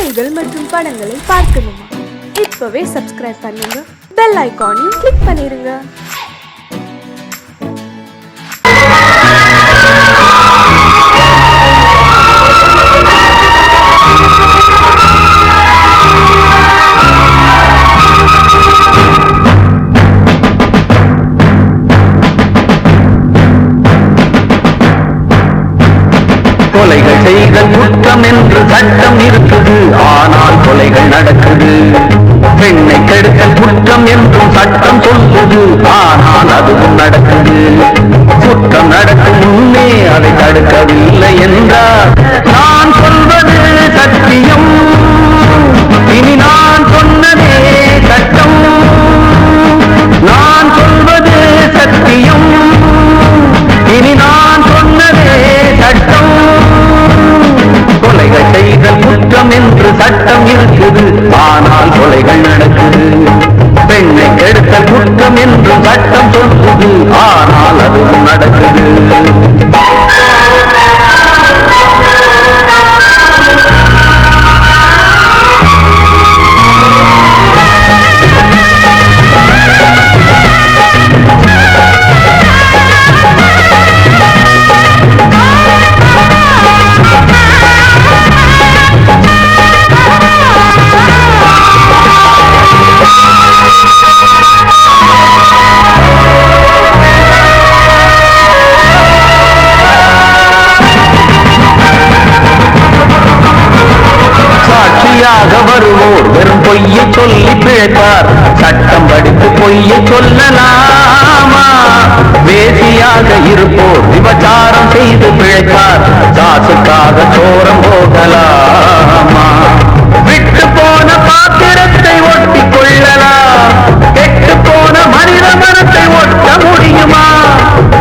செய்திகள் மற்றும் படங்களை பார்க்கணுமா? இப்பவே சப்ஸ்கிரைப் பண்ணுங்க, பெல் ஐகானையும் கிளிக் பண்ணிருங்க. கொலைகள் செய்தல் குற்றம் என்று சட்டம் இருக்குது, ஆனால் கொலைகள் நடக்குது. பெண்ணை கெடுத்தல் குற்றம் என்றும் சட்டம் சொல்லுது, ஆனால் அதுவும் நடக்குது. குற்றம் நடக்கும் முன்னே அதை தடுக்கவில்லை என்றால் நான் சொல்வது சத்தியம், இனி நான் சொன்னதே சட்டம். நான் சொல்வது சத்தியம், இனி நான் சொன்னதே சட்டம். கொலைகள் செய்தல் குற்றம் என்று சட்டம் இருக்குது, ஆனால் கொலைகள் நடக்குது. பெண்ணை கெடுத்தல் குற்றம் என்று சட்டம் சொல்லுது, ஆனால் அதுவும் நடக்குது. வருவோர் வெறும் பொய்யை சொல்லி பிழைப்பார், சட்டம் படித்து பொய்யை சொல்லலாமா? வேசியாக இருப்போர் விபச்சாரம் செய்து பிழைப்பார், காசுக்காக சோரம் போகலாமா? விட்டு போன பாத்திரத்தை ஒட்டி கொள்ளலாம், கெட்டு போன மனித மனத்தை ஒட்ட முடியுமா?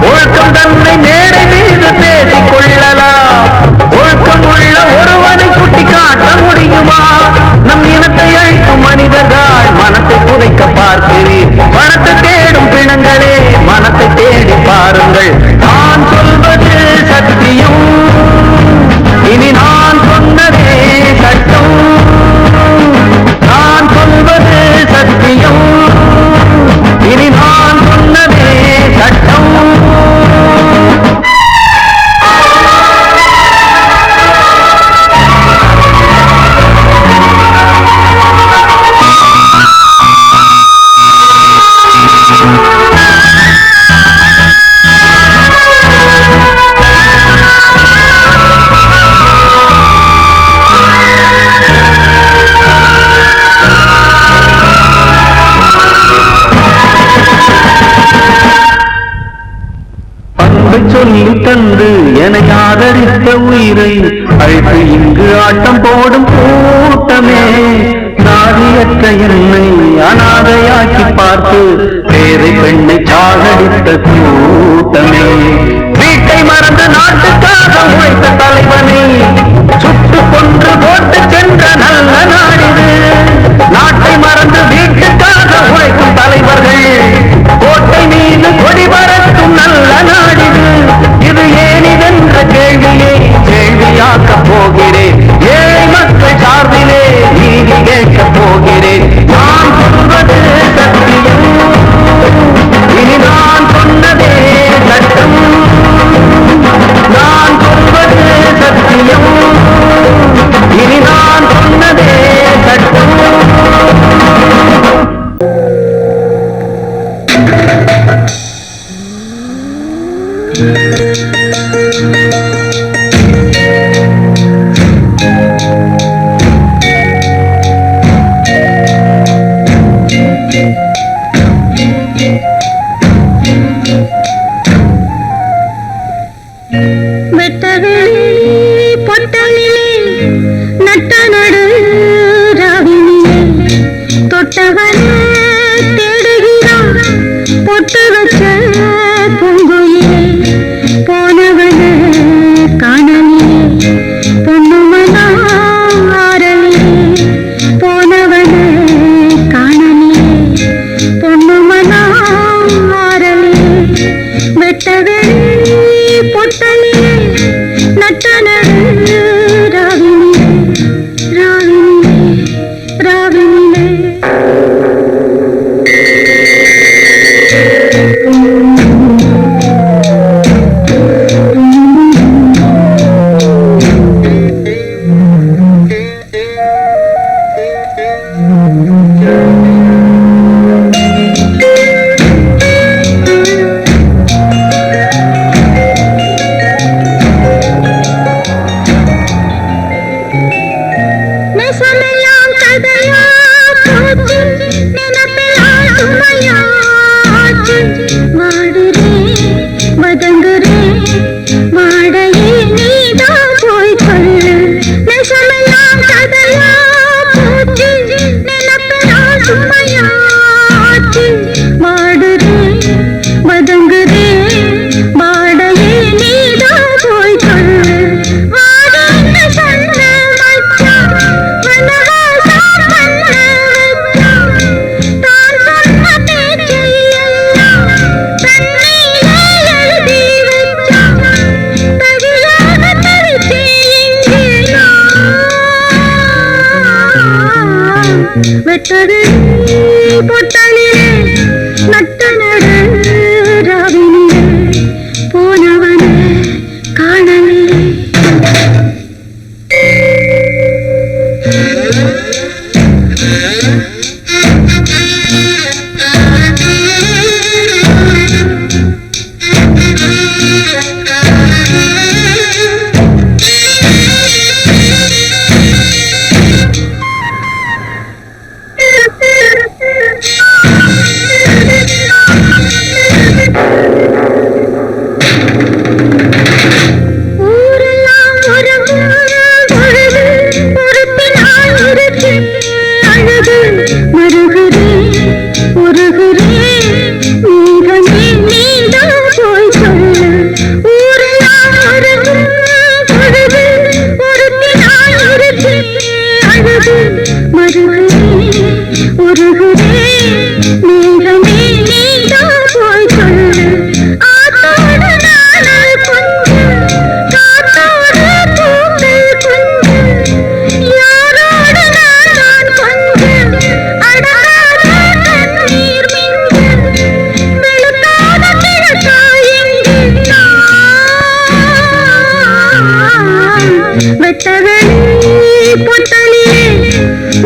ஒழுக்கம் தன்னை மேடை மீது பேசிக் கொள்ளலாம், ஒழுக்கம் உள்ள ஒருவனை சுட்டி காட்ட முடியுமா? நம் இனத்தை அழிக்கும் மனிதர்கள் மனத்தை புதைக்க பார்க்கிறீர். மனத்தை தேடும் பிணங்களே, மனத்தை தேடி பாருங்கள். நான் சொல்வது சத்தியம், இனி நான் சொன்னதே சட்டம். நான் சொல்வது சத்தியம், இனி நான் சொன்னதே சட்டம். சொல்லி தந்து என ஆதரித்த உயிரை அழைத்து இங்கு ஆட்டம் போடும் கூட்டமே, நாதியற்ற என்னை அனாதையாக்கி பார்த்து பேரை பெண்ணை சாகடித்த கூட்டமே, வீட்டை மறந்து நாட்டுக்காக உழைத்த தலைவனை சுட்டு கொன்று போட்டு சென்ற நல்ல நாடிது. நாட்டை மறந்து வீட்டுக்காக உழைக்கும் தலைவர்கள் கோட்டை மீது கொடி பறக்கும் நல்ல நாடிது. இது ஏனிதென்ற கேள்வியை கேள்வியாக்கப் போகிறேன். ஏழை நெசமெல்லாம் கதையா போச்சு நினைப்பெல்லாம் சுமையாச்சு வாடுறேன் வதங்குறேன் வாடையே நீதான் போய் சொல்லு நெசமெல்லாம் கதையா போச்சு நினைப்பெல்லாம் சுமையாச்சு வாடுறேன் வதங்குறேன் வாடையே நீதான் போய் சொல்லு வாடன்னு சொன்ன மச்சான் வனவாசா பண்ண வச்சான் தான் சொன்ன பேச்சை எல்லாம் தண்ணியிலே எழுதி வச்சான் தவியாக தவித்தேன் இங்கே நான் வெட்டது பொட்டலிலே நட்ட நடு ராவினிலே போனவனே காணவில்லை ஊரெல்லாம் உறங்கும் பொழுது பொறுப்பினால் இருக்கு அழுது மருகுறேன் உருகுறேன் நீகமே நீதான் போய் சொல்லு ஊரெல்லாம் உறங்கும் பொழுது பொறுப்பினால் இருக்கு அழுது மருகுறேன் உருகுறேன் நீகமே நீதான் போய் சொல்லு ஆத்தோடு நாள் கொஞ்சம் காத்தோடு பூக்கள் கொஞ்சம் யாரோடு நான் கொஞ்சம் அடராத கண்ணீர் மிஞ்சம் வெளுக்காத கிழக்காய் எங்கே நான் வெட்டவெளி பொட்டலிலே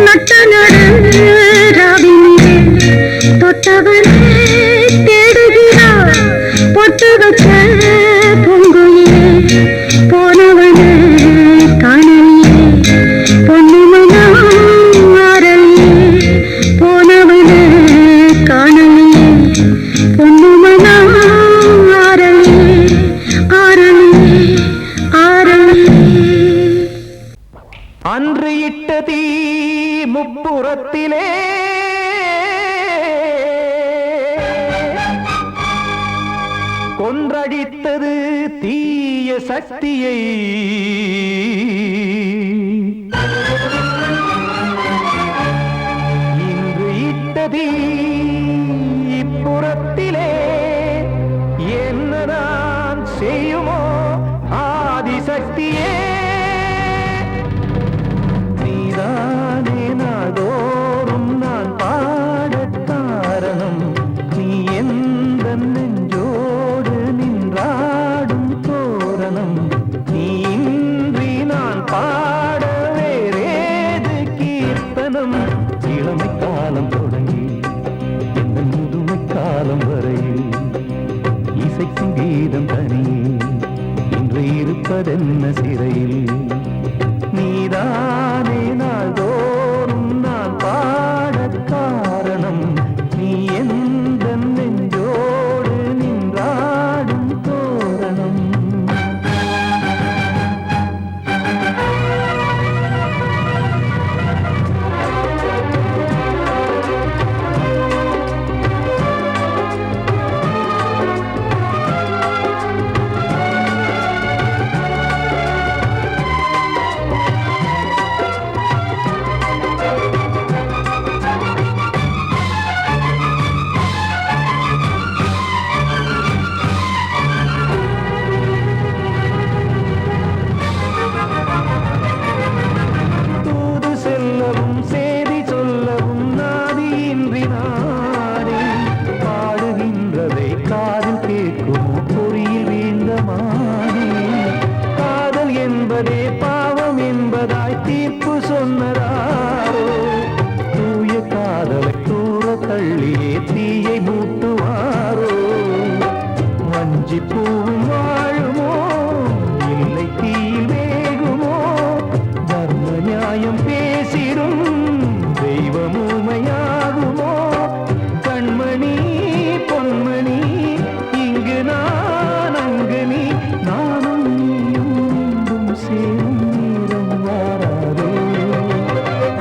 நட்ட நடு ராவினிலே தொட்டவனே தேடுகிறார் பொட்டு வச்ச பூங்குயிலே போனவனே காணலியே பொன்னிமனா ஆரலியே போனவனே காணலியே பொன்னிமனா ஆரலியே ஆரலியே ஆரலியே அன்று இட்ட தீ முப்புறத்திலே கொன்றடித்தது தீய சக்தியை இன்று இட்ட தீ இப்புறத்திலே என்னதான் செய்யுமோ ஆதிசக்தியே நீதானே நாள்தோறும் நான் பாடக் காரணம் நீ எந்த நெஞ்சோடு நின்றாடும் தோரணம் நீ இன்றி நான் பாட வேறேது கீர்த்தனம் இளமை காலம் தொடங்கி எந்த முதுமை காலம் வரையில் இசைக்கும் கீதம் தனியே இன்று இருப்பதென்ன சிறையில் நீதானே நாள்தோறும் நான் பாடக் காரணம் நீ எந்த நெஞ்சோடு நின்றாடும் தோரணம் பூவும் வாழுமோ இல்லை தீயில் வேகுமோ தர்ம நியாயம் பேசி தெய்வமூமையாகுமோ கண்மணி பொன்மணி இங்கு நான் அங்கு நீ நானும் நீயும் மீண்டும் சேரும் நேரம் வாராதே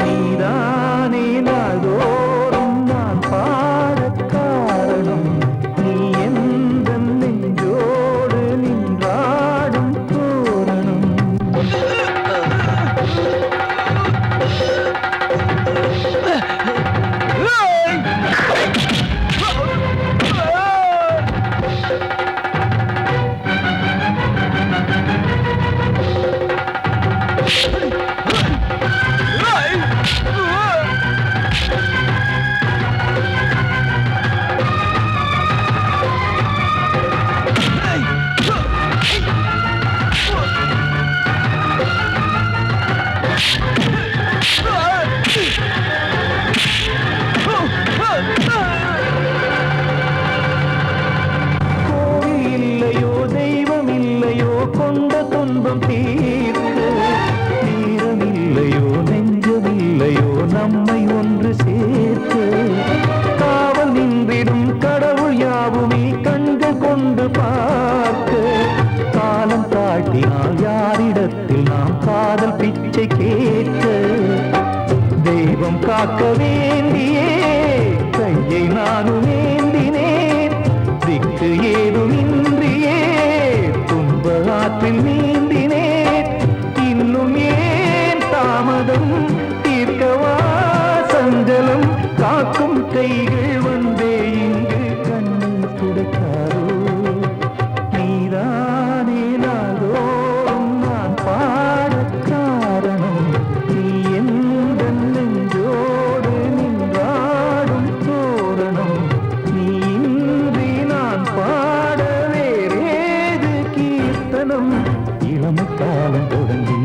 நீதானே நாள்தோறும் நான் பாடக் காரணம் நீ எந்த நெஞ்சோடு நின்றாடும் தோரணம் கோவில் இல்லையோ தெய்வம் இல்லையோ கொண்ட துன்பம் தீர்க்க நேரம் இல்லையோ நெஞ்சம் இல்லையோ நம்மை ஒன்று சேர்க்க காவல் நின்றிடும் கடவுள் யாவுமே கண்கள் கொண்டு பார்க்க காலம் தாட்டினால் யாரிடத்தில் நாம் காதல் பிச்சை கேட்க தெய்வம் காக்க வேண்டியே கையை நானும் ஏந்தினேன் திக்கு ஏதுமின்றியே துன்ப ஆற்றில் நீந்தினேன் இன்னும் ஏன் தாமதம் தீர்க்கவா சஞ்சலம் காக்கும் கைகள் வந்தே இங்கு கண்ணீர் துடைக்காரோ நீதானே நாளோறும் நான் பாடக் காரணம் நீ எந்த நெஞ்சோடு நின்றாடும் தோரணம் நீ இன்றி நான் பாட வேறேது கீர்த்தனம் இளமை காலம் தொடங்கி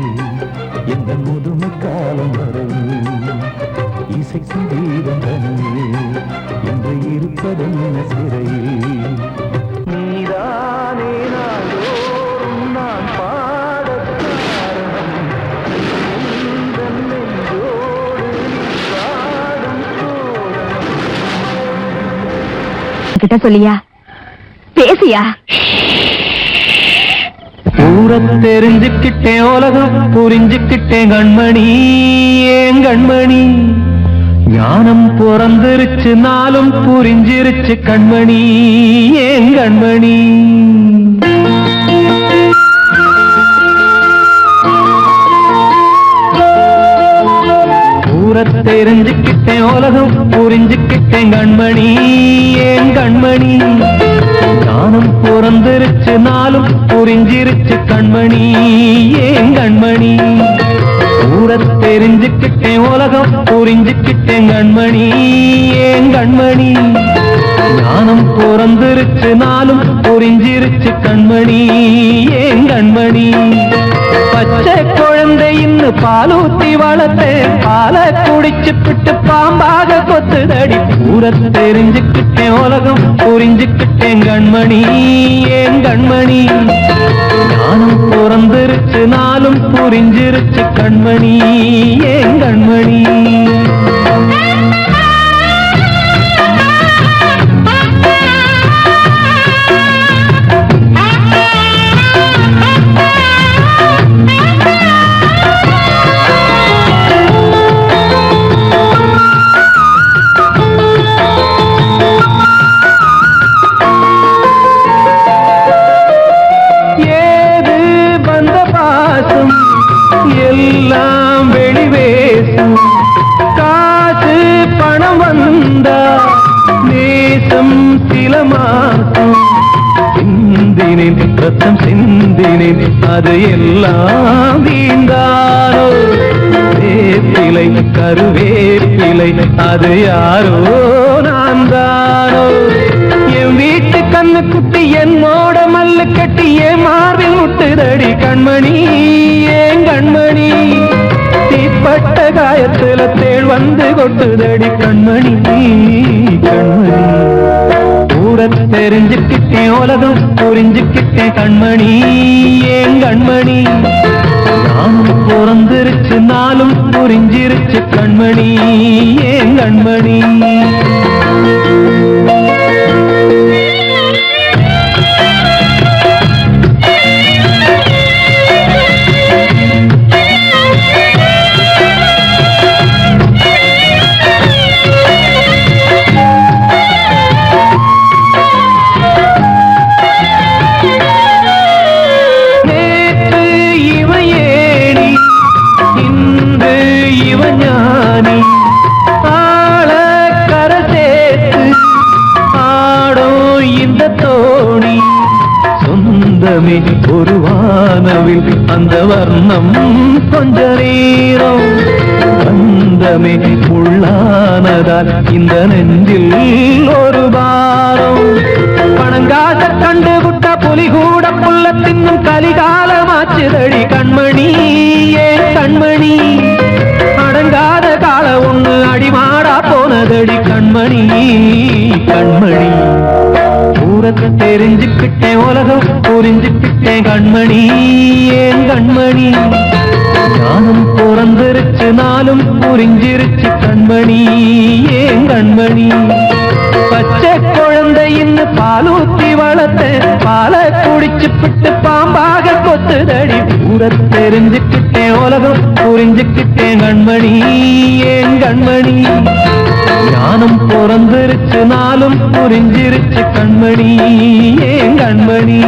எந்த முதுமை காலம் வரை இசை சங்கீதம் தனியே என்று இருப்பதென்ன சிறையில் நீதானே நாளோறும் நான் பாடக் காரணம் எந்த நெஞ்சோடு நின்றாடும் தோரணம் கிட்ட சொல்லியா பேசியா ஊரத் தெரிஞ்சுக்கிட்டேன் உலகம் புரிஞ்சுக்கிட்டேன் கண்மணி ஏன் கண்மணி ஞானம் பிறந்திருச்சு நாளும் புரிஞ்சிருச்சு கண்மணி ஏன் கண்மணி ஊரத் தெரிஞ்சுக்கிட்டேன் உலகம் புரிஞ்சுக்கிட்டேன் கண்மணி ஏன் கண்மணி ஞானம் பிறந்திருச்சு நாளும் புரிஞ்சிருச்சு கண்மணி ஏன் கண்மணி ஊரத் தெரிஞ்சுக்கிட்டேன் உலகம் புரிஞ்சுக்கிட்டேன் கண்மணி ஏன் கண்மணி ஞானம் பிறந்திருச்சு நாளும் புரிஞ்சிருச்சு கண்மணி ஏன் கண்மணி பச்சை குழந்தை இன்னும் பாலூத்தி வளர்த்தேன் பாலை குடிச்சு பிட்டு பாம்பாக கொத்துதடி ஊரத் தெரிஞ்சுக்கிட்டேன் உலகம் புரிஞ்சுக்கிட்டேன் கண்மணி ஏன் கண்மணி ஞானம் பிறந்திருச்சு நாளும் புரிஞ்சிருச்சு கண்மணி ஏன் கண்மணி எல்லாம் வெளிவேசும் காசு பணம் வந்தா நேசம் சில மாசம் சிந்தினேன் ரத்தம் சிந்தினேன் அது எல்லாம் வீந்தாரோ வேப்பிலை கருவேப்பிலை அது யாரோ நான் தானோ என் வீட்டு கண்ணு குட்டி என்னோட மல்லு கட்டி என் மார்பில் முட்டுதடி கண்மணி ஏன் கண்மணி தீப்பட்ட காயத்துல தேள் வந்து கொட்டுதடி கண்மணி கண்மணி ஊரத் தெரிஞ்சுக்கிட்டேன் உலகம் புரிஞ்சுக்கிட்டேன் கண்மணி ஏன் கண்மணி நானும் பிறந்திருச்சு நாளும் புரிஞ்சிருச்சு கண்மணி ஏன் கண்மணி ஒரு வானவில் அந்த வர்ணம் கொஞ்ச நேரம் பந்தமே உள்ளானதால் இந்த நெஞ்சில் ஒரு பாரம் பணங்காச கண்டு விட்ட புலி கூட புல்ல தின்னும் கலிகாலமாச்சுதடி கண்மணி ஏன் கண்மணி அடங்காத கால ஒண்ணு அடிமாடா போனதடி கண்மணி கண்மணி ஊரத்தை தெரிஞ்சுக்கிட்டேன் உலகம் புரிஞ்சுக்கிட்டேன் கண்மணி ஏன் கண்மணி ஞானம் பிறந்திருச்சு நாளும் புரிஞ்சிருச்சு கண்மணி ஏன் கண்மணி பச்சை குழந்தையின்னு பாலூத்தி வளர்த்த பாலை குடிச்சு பிட்டு பாம்பாக கொத்துதடி ஊரத்தை தெரிஞ்சுக்கிட்டேன் உலகம் புரிஞ்சுக்கிட்டேன் கண்மணி ஏன் கண்மணி ஞானம் பிறந்திருச்சு நாளும் புரிஞ்சிருச்சு கண்மணி ஏன் கண்மணி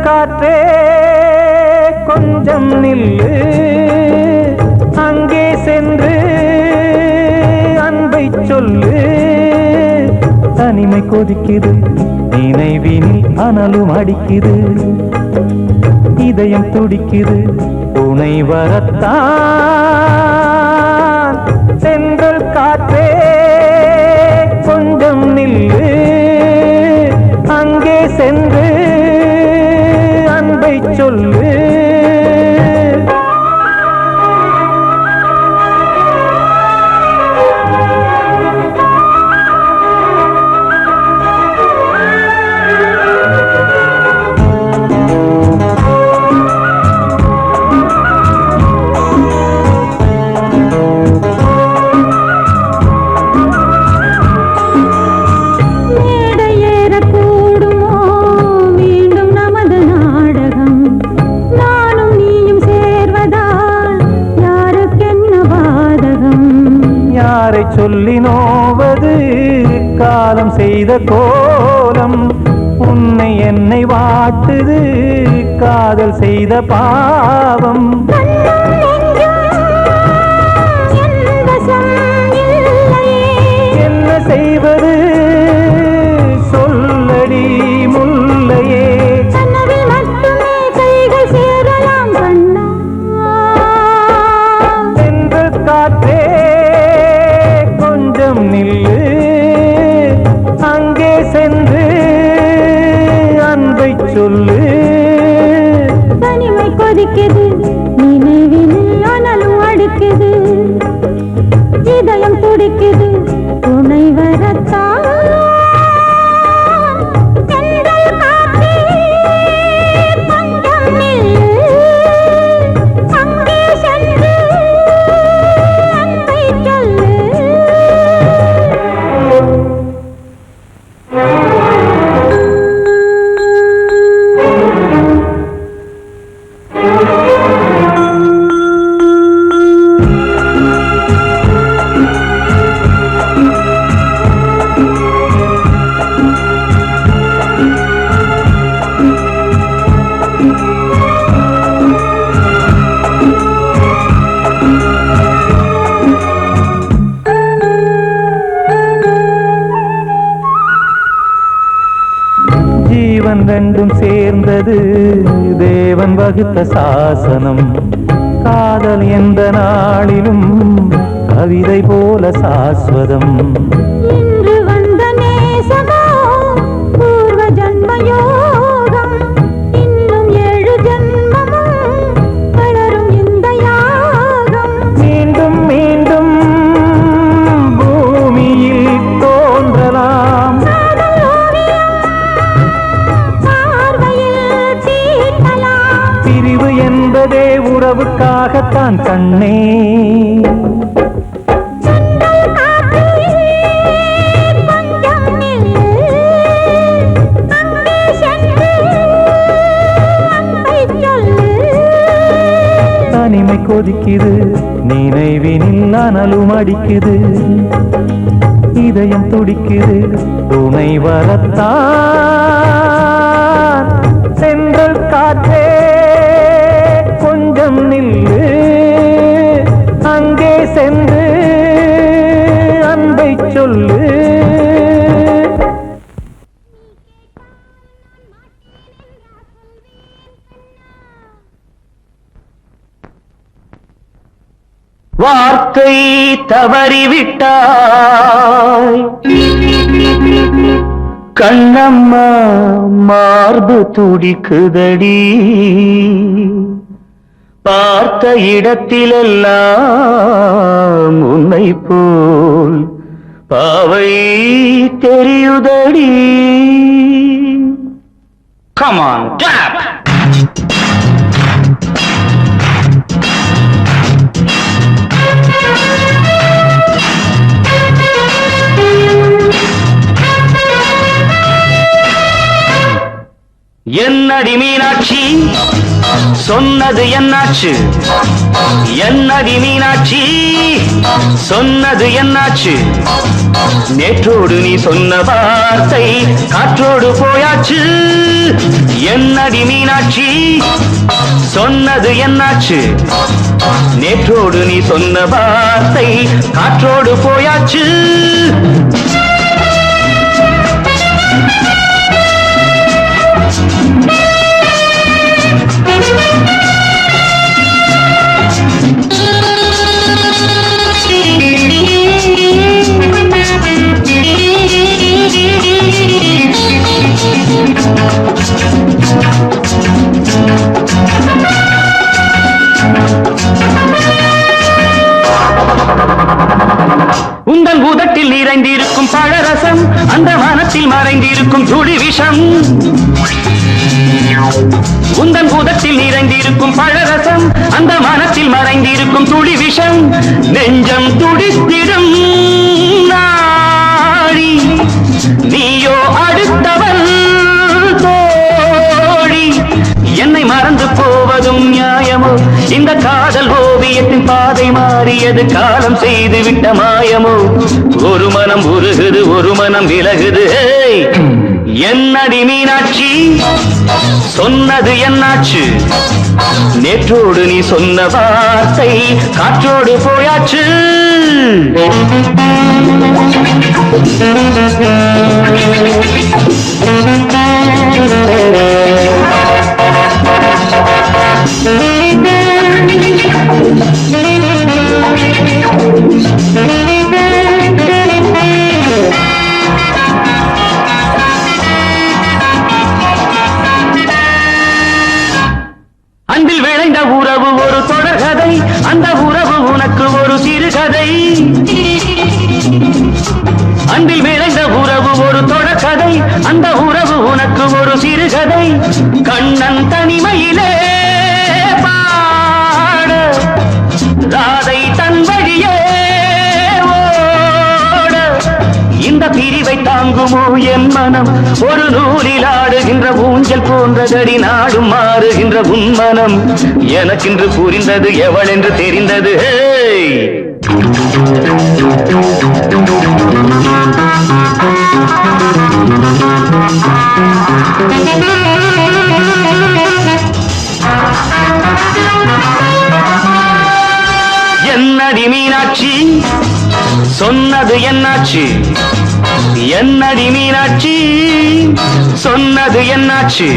காற்றே கொஞ்சம் நில்லு அங்கே சென்று அன்பை சொல்லு தனிமை கொதிக்குது நினைவினில் அனலும் அடிக்குது இதயம் துடிக்குது துணை வரத்தான் சென்றல் காற்றே கொஞ்சம் நில்லு அங்கே சென்று அன்பை சொல்லு சொல்லி நோவது காலம் செய்த கோலம் உன்னை என்னை வாட்டுது காதல் செய்த பாவம் என்ன செய்வது சொல்லடி முல்லையே சென்று காற்றே நில்லு அங்கே சென்று அன்பை சொல்லு தனிமை கொதிக்குது நினைவினில் அனலும் அடிக்குது இதயம் துடிக்குது துணை வரத்தான் சொல்லு தேவன் வகுத்த சாசனம். காதல் எந்த நாளிலும் கவிதை போல சாஸ்வதம். இன்று வந்த நேசமோ பூர்வ ஜன்ம யோகம். இன்னும் 7 ஜன்மமும் வளரும் இந்த யாகம். மீண்டும் மீண்டும் பூமியில் தோன்றலாம். காதல் ஓவியம் பார்வையில் தீட்டலாம். பிரிவு என்பதே உறவுக்காகத்தான் கண்ணே. செந்தல் காற்றே கொஞ்சம் நில்லு. அங்கே சென்று அன்பை சொல்லு. தனிமை கொதிக்குது, நினைவினில் அனலும் அடிக்குது. இதயம் துடிக்குது, துணை வரத்தான். சென்றல் காற்றே கொஞ்சம் நில்லு. அங்கே சென்று அன்பை சொல்லு. வார்த்தை தவறிவிட்டாய் கண்ணம்மா, மார்பு துடிக்குதடி. பார்த்த இடத்திலெல்லாம் உன்னை போல் பாவை தெரியுதடி. Come on, clap! என்னடி மீனாட்சி சொன்னது என்னாச்சு? என்னடி மீனாட்சி சொன்னது என்னாச்சு? நேற்றோடு நீ சொன்ன வார்த்தை காற்றோடு போயாச்சு. என்னடி மீனாட்சி சொன்னது என்னாச்சு? நேற்றோடு நீ சொன்ன வார்த்தை காற்றோடு போயாச்சு. உந்தன் உதட்டில் நிறைந்திருக்கும் பழரசம், அந்த வானத்தில் மறைந்திருக்கும் துளி விஷம். உந்தன் உதட்டில் நிறைந்திருக்கும் பழரசம், அந்த வானத்தில் மறைந்திருக்கும் துளி விஷம். நெஞ்சம் துடித்திடும் நாடி, நீயோ அடுத்தவன் தோழி. என்னை மறந்து போவதும் நியாயமோ? இந்த காதல் ஓவியத்தின் பாதை மாறியது, காலம் செய்து விட்ட மாயமோ? ஒரு மனம் உருகுது, ஒரு மனம் விலகுது. என்னடி மீனாட்சி சொன்னது என்னாச்சு? நேற்றோடு நீ சொன்ன வார்த்தை காற்றோடு போயாச்சு. அன்பில் விளைந்த உறவு ஒரு தொடர்கதை, அந்த உறவு உனக்கு ஒரு சிறுகதை. அன்பில் விளைந்த உறவு ஒரு தொடர்கதை, அந்த உறவு உனக்கு ஒரு சிறுகதை. கண்ணன் தனிமையிலே பாட, ராதை தன் வழியே ஓட. இந்த பிரிவை தாங்குமோ என் மனம்? ஒரு நூலில் ஆடுகின்ற ஊஞ்சல் போன்றதடி, நாடும் மாறுகின்ற உன் மனம். எனக்கென்று புரிந்தது, எவள் என்று தெரிந்தது. என்னடி மீனாட்சி சொன்னது என்னாச்சு? என்னடி மீனாட்சி சொன்னது என்னாச்சு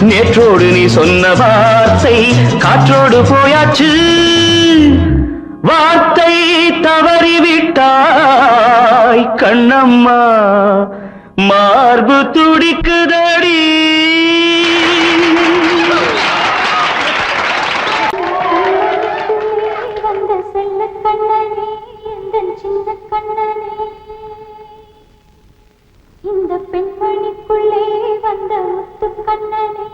நேற்றோடு நீ சொன்ன வார்த்தை காற்றோடு போயாச்சு வார்த்தை தவறிவிட்டாய் கண்ணம்மா மார்பு துடிக்குதடி வந்த செல்ல கண்ணனே எந்தன் சின்ன கண்ணனே இந்த பெண்மணிக்குள்ளே வந்த முத்து கண்ணனே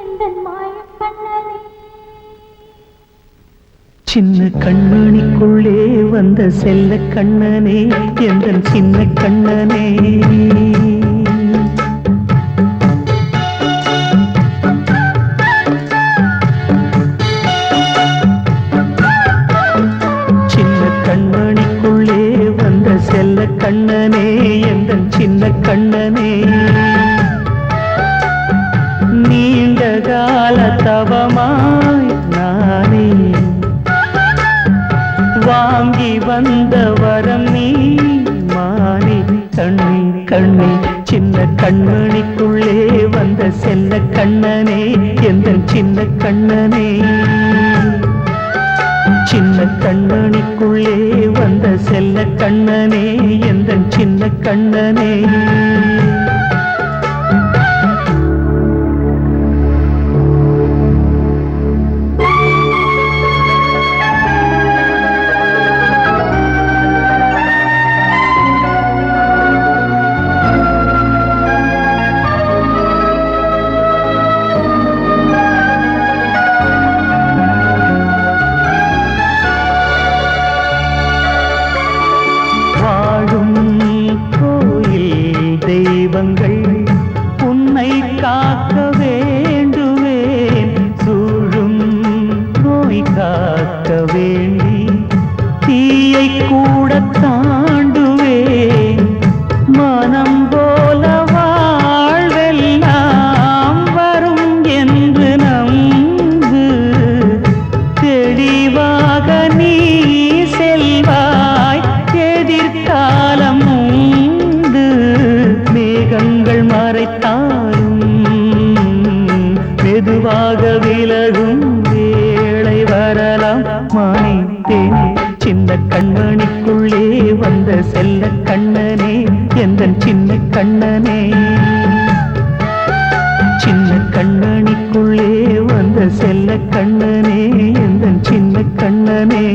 எந்தன் மாய கண்ணனே சின்ன கண்மணிக்குள்ளே வந்த செல்ல கண்ணனே எந்தன் சின்ன கண்ணனே சின்ன கண்மணிக்குள்ளே வந்த செல்ல கண்ணனே எந்தன் சின்ன கண்ணனே நீண்ட கால தவமாய் நானே வாங்கி வந்த வரம் நீ மானே கண்ணே கண்ணே சின்ன கண்மணிக்குள்ளே வந்த செல்ல கண்ணனே எந்தன் சின்ன கண்ணனே சின்ன கண்மணிக்குள்ளே வந்த செல்ல கண்ணனே எந்தன் சின்ன கண்ணனே உன்னை காக்க வேண்டுவேன் சூழும் நோய் காக்க வேண்டி தீயை கூட தாண்டுவேன் மனம் போல வாழ்வெல்லாம் வரும் என்று நம்பு தெளிவாக நீ செல்வாய் எதிர்காலம் மேகங்கள் மறைத்தாலும் மெதுவாக விலகும் வேளை வரலாம் மானித்தேனே சின்ன கண்மணிக்குள்ளே வந்த செல்ல கண்ணனே எந்தன் சின்ன கண்ணனே சின்ன கண்மணிக்குள்ளே வந்த செல்ல கண்ணனே எந்தன் சின்ன கண்ணனே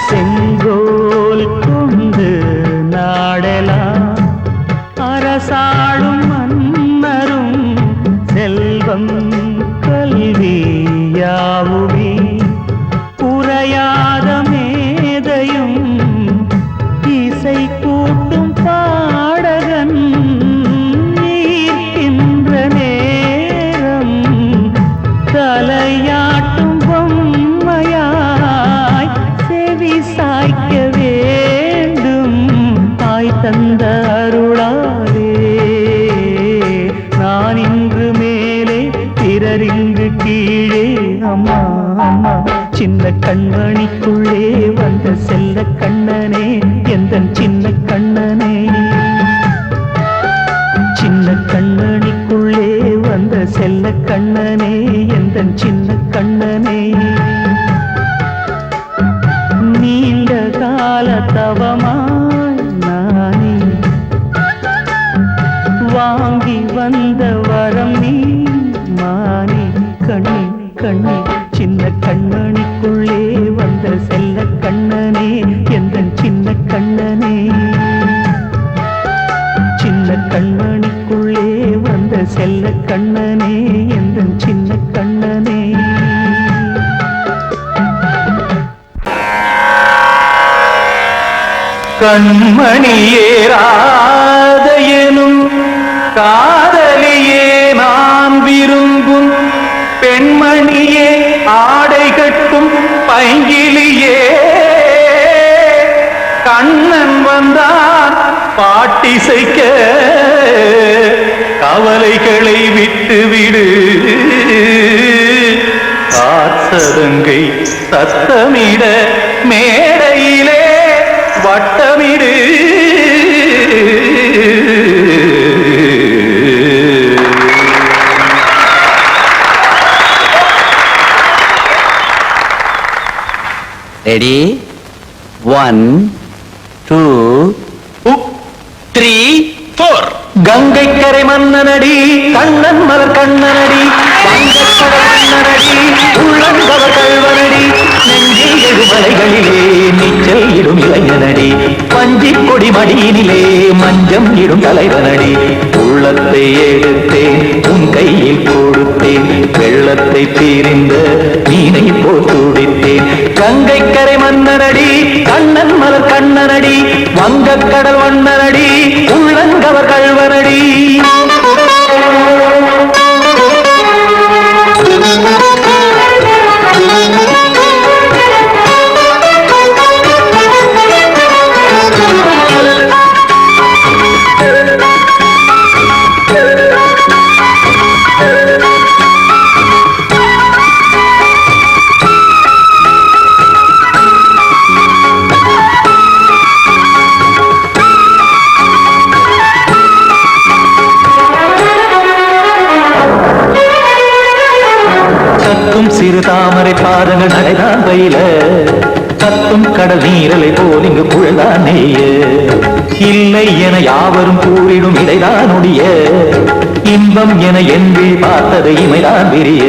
செங்கோல் கொண்டு நாடலாம் அரசாளும் மன்னரும் செல்வம் கல்வியாவுமே குறையாத மேதையும் இசை கூட்டும் பாடகன் ஈர்க்கின்ற நேரம் தலையாட்டும் பொம்மையாய் சாய்க்க வேண்டும் தாய் தந்த அருளாலே நான் இன்று மேலே பிறரிங்கு கீழே அம்மா அம்மா சின்ன கண்மணிக்குள்ளே வந்த செல்ல கண்ணனே எந்தன் சின்ன கண்ணனே சின்ன கண்மணிக்குள்ளே வந்த செல்ல கண்ணனே எந்தன் சின்ன கண்ணனே நீண்ட கால தவமாய் நானே வாங்கி வந்த வரம் நீ மானே கண்ணே கண்ணே சின்ன கண்மணிக்குள்ளே வந்த செல்ல கண்ணனே எந்தன் சின்ன கண்ணனே சின்ன கண்மணிக்குள்ளே வந்த செல்ல கண்ணனே எந்தன் சின்ன கண்ணனே கண்மணியேராத எனும் காதலியே நான் விரும்பும் பெண்மணியே ஆடை கட்டும் பைங்கிலியே கண்ணன் வந்தான் பாட்டிசைக்க கவலைகளை விட்டுவிடு காசதங்கை சத்தமிட மேடையிலே வட்டமிடு ரெடி 1 2 3 4 கங்கை கரை மன்னனடி கண்ணன் மலர் கண்ணனடி வங்கக்கடல் மன்னனடி உள்ளங்கவர் கல்வனடி நெஞ்சில் எழுமலைகளிலே நீச்சல் இடும் இளைஞனடி பஞ்சி கொடி மடியினிலே மஞ்சம் இடும் தலைவனடி உள்ளத்தை எடுத்தேன் உன் கையில் கொடுத்தேன் வெள்ளத்தை தீரிந்த மீனை போல் துடித்தேன் கங்கை கரை மன்னனடி கண்ணன் மலர் கண்ணனடி வங்கக்கடல் வண்ணனடி உள்ளங்கவர் கல்வனடி சிறு தாமரை பாதங்கள் நடைதான் பயில கத்தும் கடல் நீரலை போல் இங்கு புழதான் நெய்ய இல்லை என யாவரும் கூறிடும் இடைதான் ஒடிய இன்பம் என என்று பார்த்தது இமைதான் விரிய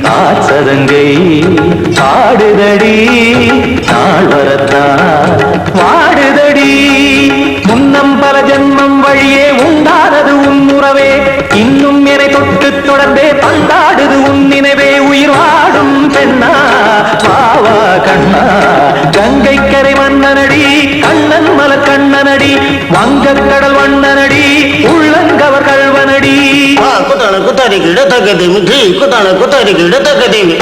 காசதங்கை பாடுதடி நாள் வரத்தான் வாடுதடி முன்னம் பல ஜென்மம் வழியே உண்டானது உன் உறவே இன்னும் என்னை தொட்டு தொடர்ந்தே பந்தாடுது உன் நினைவே உயிர் வாடும் பெண்ணா வாவா கண்ணா கங்கை கரை மன்னனடி கண்ணன் மலர் கண்ணனடி வங்கக்கடல் வண்ணனடி உள்ளங்கவர் கல்வனடி குத்தான குத்தாரி கிட தக்கதேவி ஜி குத்தான குத்தாரி கிட தக்கதேவி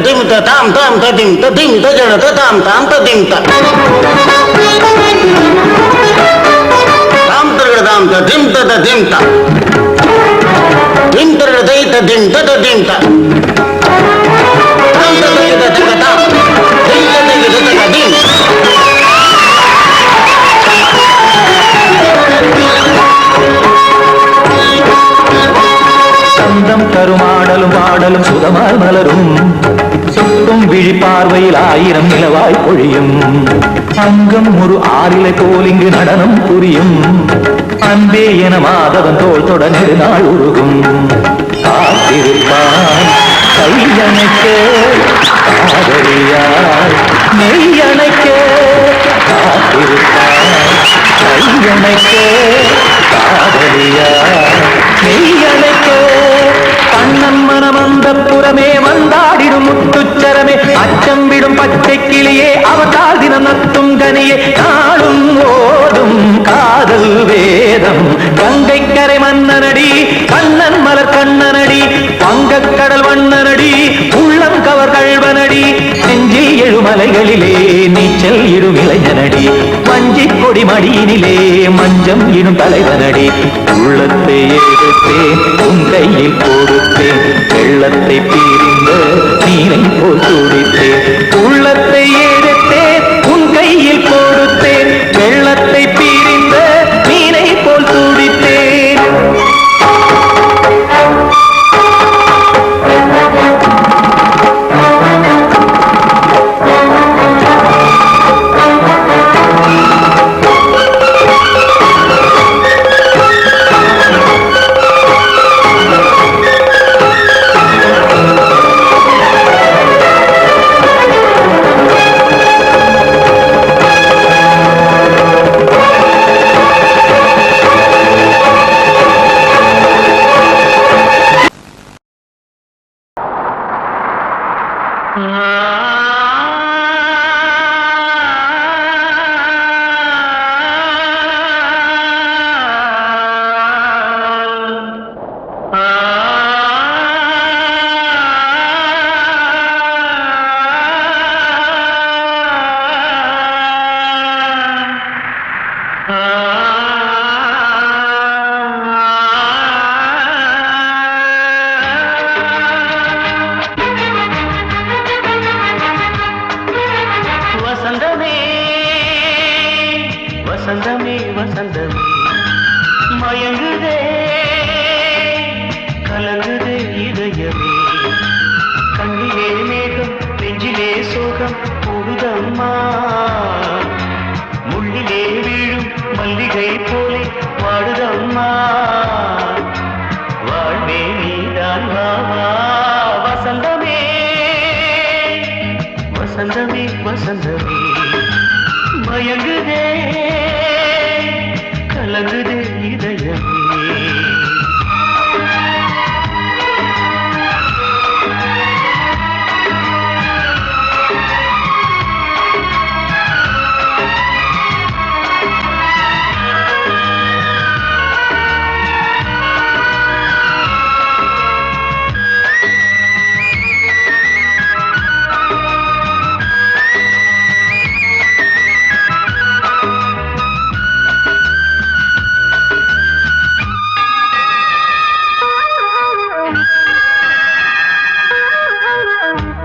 திமித்த தாம் தாம் ததிம் ததிம் தஜட தாம் தாம் ததிம் தாம் தர்கதாம் ததிம் ததிம் திம் தர்கதை ததிம் ததிம் தாம் தர்கத தகதாம் திம் தர்கத தகதிம் சந்தம் கருமாடலும் பாடலும் சுதமாய் மலரும் சுற்றும் விழி பார்வையில் ஆயிரம் நிலவாய் பொழியும் அங்கம் ஒரு ஆறிலை போல் இங்கு நடனம் புரியும் அன்பே என மாதவன் தோல் தொட நெடுநாள் உருகும் காத்திருப்பான் கையணைக்க காதலியார் மெய்யணைக்க காத்திருப்பான் கையணைக்க காதலியார் மெய்யணைக்க கண்ணன் மனமந்த புறமே வந்தாடிடும் முத்துச்சரமே அச்சம் விடும் பச்சை கிளியே அவதால் தினம் நத்தும் கனியே நாளும் ஓடும் காதல் வேதம் கங்கை கரை மன்னனடி கண்ணன் மலர் கண்ணனடி வங்கக்கடல் வண்ணனடி உள்ளம் கவர் கல்வனடி நெஞ்சில் எழுமலைகளிலே நீச்சல் இடும் இளைஞனடி வஞ்சி கொடி மடியினிலே மஞ்சம் இடும் தலைவனடி உள்ளத்தை எடுத்தேன் உன் கையில் கொடுத்தேன் வெள்ளத்தை பீரிந்த நீரை போல் துடித்தேன் உள்ளத்தை எடுத்தேன் உன் கையில் கொடுத்தேன் வெள்ளத்தை பீரிந்த நீரை போல் துடித்தேன் மயங்குதே கலங்குதே இதயமே கண்ணிலே மேகம் நெஞ்சிலே சோகம் கூடுதம்மா முள்ளிலே வீழும் மல்லிகை போலே வாடுதம்மா வாழ்வே நீதான் வாவா வசந்தமே வசந்தமே வசந்தமே மயங்குதே கலங்குதே இதயமே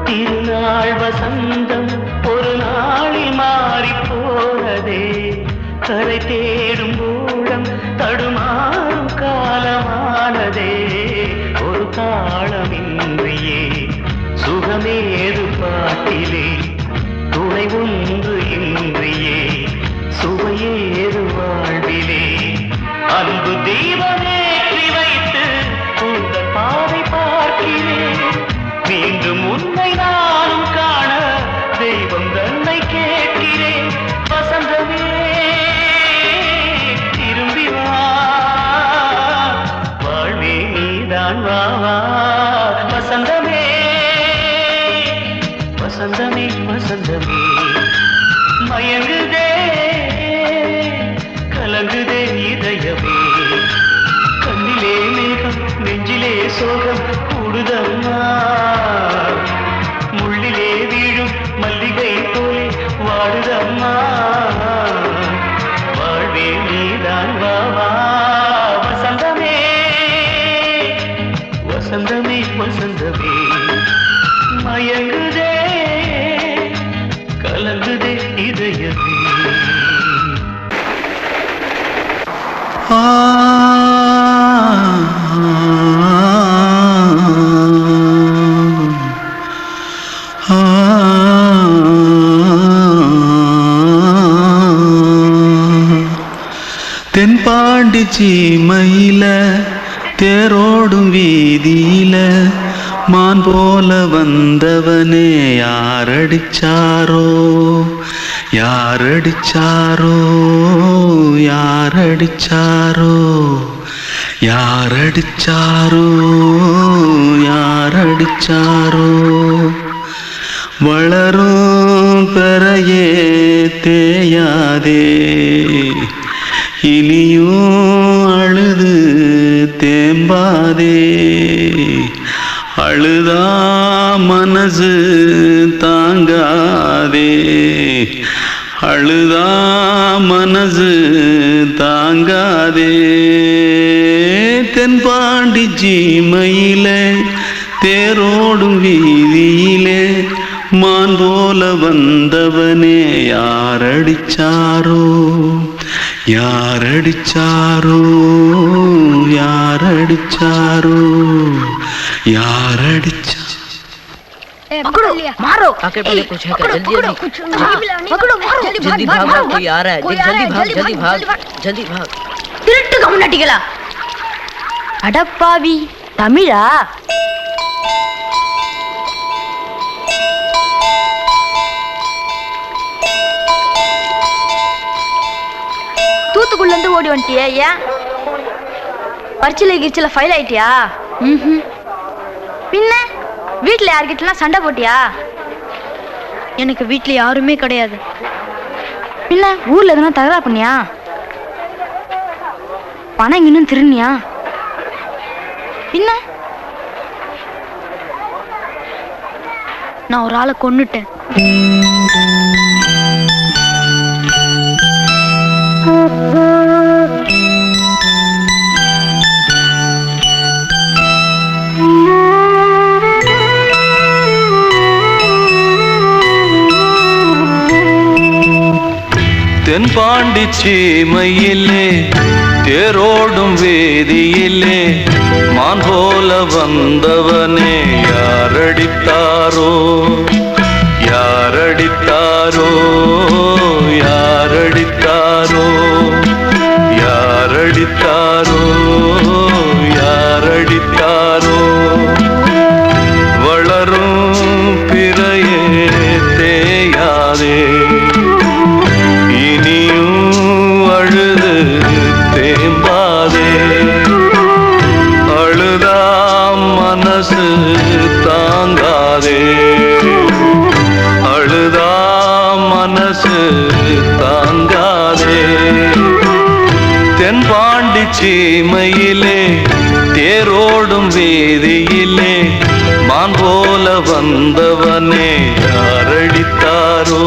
திருநாள் வசந்தம் ஒரு நாளில் மாறி போனதே கரை தேடும் ஊழம் தடுமாறும் காலமானதே ஒரு தாளமின்றியே சுகமேது பாட்டிலே துணை ஒன்று இன்றியே சுவையேது வாழ்விலே அன்பு தீபமேற்றி வைத்து உங்கள் பாதை பார்க்கிறேன் மீண்டும் உன்னை நானும் காண தெய்வம் தன்னை கேட்கிறேன் வசந்தமே திரும்பி வா வாழ்வே நீதான் வா வா வசந்தமே வசந்தமே வசந்தமே மயங்குதே கலங்குதே இதயமே கண்ணிலே மேகம் நெஞ்சிலே சோகம் கூடுதம்மா முள்ளிலே வீழும் மல்லிகை போலே வாடுதம்மா வாழ்வே நீதான் வா வா வசந்தமே வசந்தமே வசந்தமே மயங்குதே கலங்குதே இதயமே தென்பாண்டி சீமையில தேரோடும் வீதியில மான் போல வந்தவனே யாரடிச்சாரோ யாரடிச்சாரோ யாரடிச்சாரோ யாரடிச்சாரோ யாரடிச்சாரோ வளரும் பெறையே தேயாதே இனியும் அழுது தேம்பாதே அழுதா மனசு தாங்காதே அழுதா மனசு தாங்காதே தென்பாண்டி சீமையிலே தேரோடும் வீதியிலே மான் போல வந்தவனே யாரடிச்சாரோ யாரடிச்சாரோ யாரடிச்சாரோ யாரடிச்சா पकड़ो मारो आके पहले कुछ है जल्दी जल्दी पकड़ो मारो जल्दी भाग भाग कोई आ रहा है जल्दी भाग जल्दी भाग திருட்டு கம்யூனிட்டிகளா அடப்பாவி தமிழா தூத்துக்குள்ள இருந்து ஓடி வந்துட்டியா ஏன் பரிச்சையில கிரிச்சில ஃபைல் ஆயிட்டியா பின்ன வீட்டுல யார்கிட்டலாம் சண்டை போட்டியா எனக்கு வீட்டுல யாருமே கிடையாது பின்ன ஊர்ல எதுனா தகராறு பண்ணியா பணம் இன்னும் திருநியா பின்ன நான் ஒரு ஆளை கொன்னுட்டேன் தென்பாண்டி சீமையிலே தேரோடும் வேதியிலே மான் போல வந்தவனே யாரடித்தாரோ யாரடித்தாரோ யாரடித்தாரோ யாரடித்தாரோ யாரடித்தாரோ வளரும் பிறையே தேயாதே இனியும் அழுது தேம்பாதே அழுதாம் மனசு தாங்காதே அழுதாம் மனசு தாங்காதே தென்பாண்டி சீமையிலே தேரோடும் வேதியிலே மான் போல வந்தவனே யாரடித்தாரோ